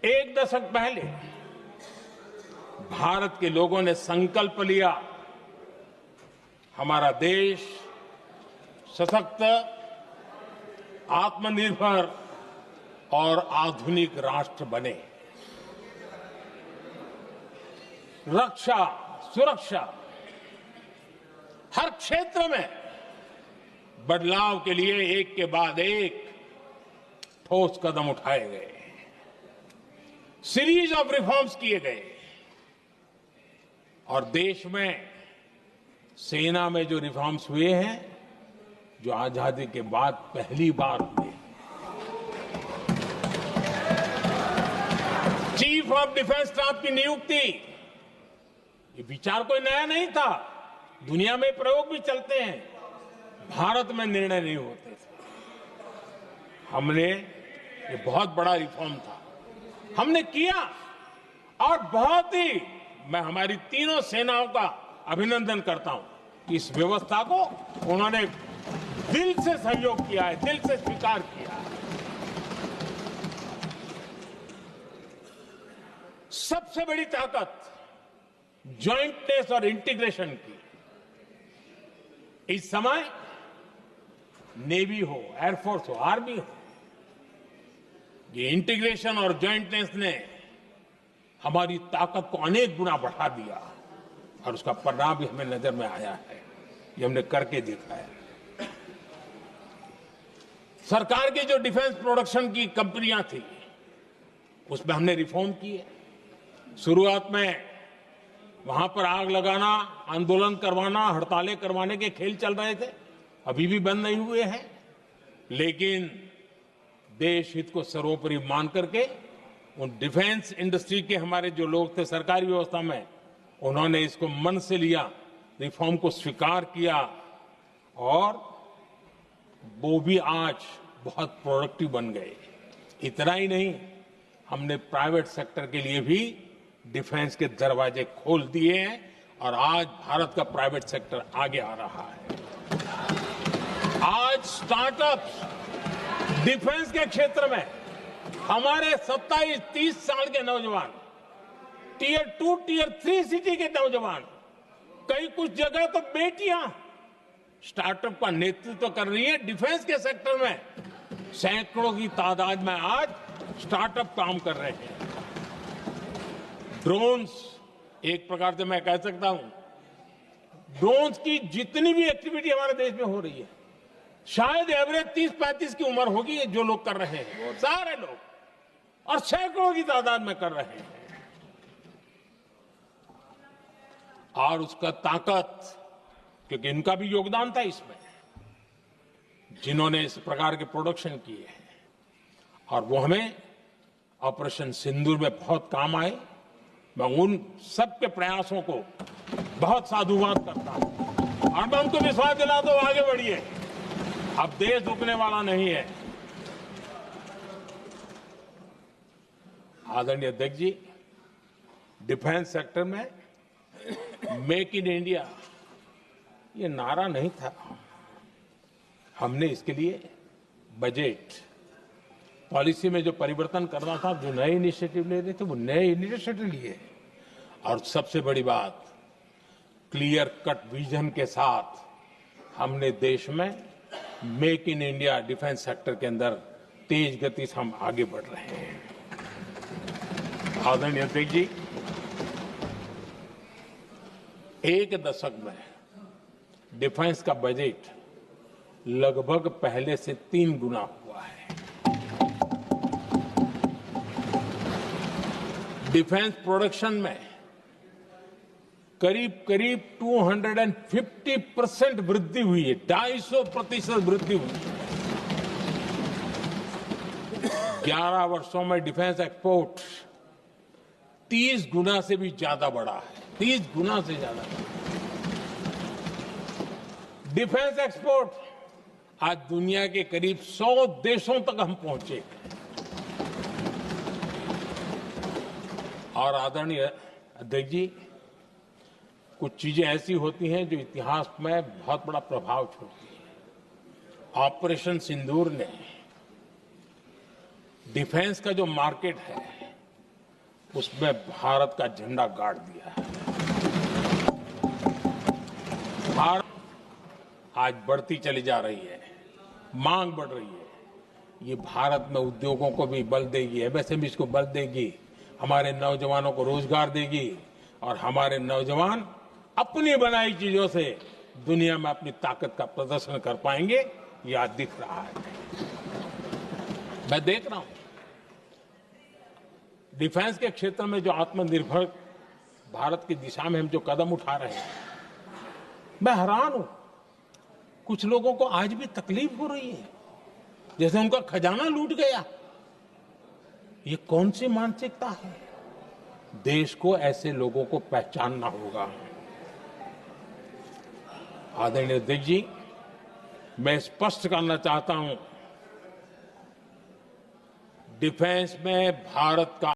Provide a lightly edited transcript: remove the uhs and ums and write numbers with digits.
एक दशक पहले भारत के लोगों ने संकल्प लिया, हमारा देश सशक्त, आत्मनिर्भर और आधुनिक राष्ट्र बने। रक्षा, सुरक्षा, हर क्षेत्र में बदलाव के लिए एक के बाद एक ठोस कदम उठाए गए, सीरीज ऑफ रिफॉर्म्स किए गए और देश में सेना में जो रिफॉर्म्स हुए हैं, जो आजादी के बाद पहली बार हुए। चीफ ऑफ डिफेंस स्टाफ की नियुक्ति, ये विचार कोई नया नहीं था, दुनिया में प्रयोग भी चलते हैं, भारत में निर्णय नहीं होते थे। हमने, ये बहुत बड़ा रिफॉर्म था, हमने किया और बहुत ही, मैं हमारी तीनों सेनाओं का अभिनंदन करता हूं कि इस व्यवस्था को उन्होंने दिल से सहयोग किया है, दिल से स्वीकार किया है। सबसे बड़ी ताकत ज्वाइंटनेस और इंटीग्रेशन की। इस समय नेवी हो, एयरफोर्स हो, आर्मी हो, ये इंटीग्रेशन और ज्वाइंटनेस ने हमारी ताकत को अनेक गुना बढ़ा दिया और उसका परिणाम भी हमें नजर में आया है, ये हमने करके देखा है। सरकार की जो डिफेंस प्रोडक्शन की कंपनियां थी, उसमें हमने रिफॉर्म किए। शुरुआत में वहां पर आग लगाना, आंदोलन करवाना, हड़तालें करवाने के खेल चल रहे थे, अभी भी बंद नहीं हुए हैं, लेकिन देश हित को सर्वोपरि मान करके उन डिफेंस इंडस्ट्री के हमारे जो लोग थे सरकारी व्यवस्था में, उन्होंने इसको मन से लिया, रिफॉर्म को स्वीकार किया और वो भी आज बहुत प्रोडक्टिव बन गए। इतना ही नहीं, हमने प्राइवेट सेक्टर के लिए भी डिफेंस के दरवाजे खोल दिए हैं और आज भारत का प्राइवेट सेक्टर आगे आ रहा है। आज स्टार्टअप्स डिफेंस के क्षेत्र में हमारे 27-30 साल के नौजवान, टियर 2, टियर 3 सिटी के नौजवान, कई कुछ जगह तो बेटियां स्टार्टअप का नेतृत्व कर रही है। डिफेंस के सेक्टर में सैकड़ों की तादाद में आज स्टार्टअप काम कर रहे हैं। ड्रोन्स, एक प्रकार से मैं कह सकता हूं, ड्रोन्स की जितनी भी एक्टिविटी हमारे देश में हो रही है, शायद एवरेज 30-35 की उम्र होगी जो लोग कर रहे हैं, वो सारे लोग, और सैकड़ों की तादाद में कर रहे हैं। और उसका ताकत, क्योंकि इनका भी योगदान था इसमें, जिन्होंने इस प्रकार के प्रोडक्शन किए हैं, और वो हमें ऑपरेशन सिंदूर में बहुत काम आए। मैं उन सबके प्रयासों को बहुत साधुवाद करता हूं और मैं उनको विश्वास दिलाता हूं, आगे बढ़िए, अब देश रुकने वाला नहीं है। आदरणीय अध्यक्ष जी, डिफेंस सेक्टर में मेक इन इंडिया ये नारा नहीं था, हमने इसके लिए बजट पॉलिसी में जो परिवर्तन करना था, जो नए इनिशिएटिव ले रहे थे, वो नए इनिशिएटिव लिए। और सबसे बड़ी बात, क्लियर कट विजन के साथ हमने देश में make in India defence sector के अंदर तेज गति से हम आगे बढ़ रहे हैं। आदरणीय अध्यक्ष जी, एक दशक में डिफेंस का बजट लगभग पहले से 3 गुना हुआ है। डिफेंस प्रोडक्शन में करीब करीब 250% वृद्धि हुई है, 250% वृद्धि हुई है। 11 वर्षों में डिफेंस एक्सपोर्ट 30 गुना से भी ज्यादा बढ़ा है, 30 गुना से ज्यादा। डिफेंस एक्सपोर्ट आज दुनिया के करीब 100 देशों तक हम पहुंचे। और आदरणीय अध्यक्ष जी, कुछ चीजें ऐसी होती हैं जो इतिहास में बहुत बड़ा प्रभाव छोड़ती है। ऑपरेशन सिंदूर ने डिफेंस का जो मार्केट है उसमें भारत का झंडा गाड़ दिया है। भारत आज बढ़ती चली जा रही है, मांग बढ़ रही है। ये भारत में उद्योगों को भी बल देगी, एमएसएमई को बल देगी, हमारे नौजवानों को रोजगार देगी और हमारे नौजवान अपनी बनाई चीजों से दुनिया में अपनी ताकत का प्रदर्शन कर पाएंगे। ये आज दिख रहा है, मैं देख रहा हूं। डिफेंस के क्षेत्र में जो आत्मनिर्भर भारत की दिशा में हम जो कदम उठा रहे हैं, मैं हैरान हूं। कुछ लोगों को आज भी तकलीफ हो रही है, जैसे उनका खजाना लूट गया। ये कौन सी मानसिकता है? देश को ऐसे लोगों को पहचानना होगा। आदरणीय अध्यक्ष जी, मैं स्पष्ट करना चाहता हूं, डिफेंस में भारत का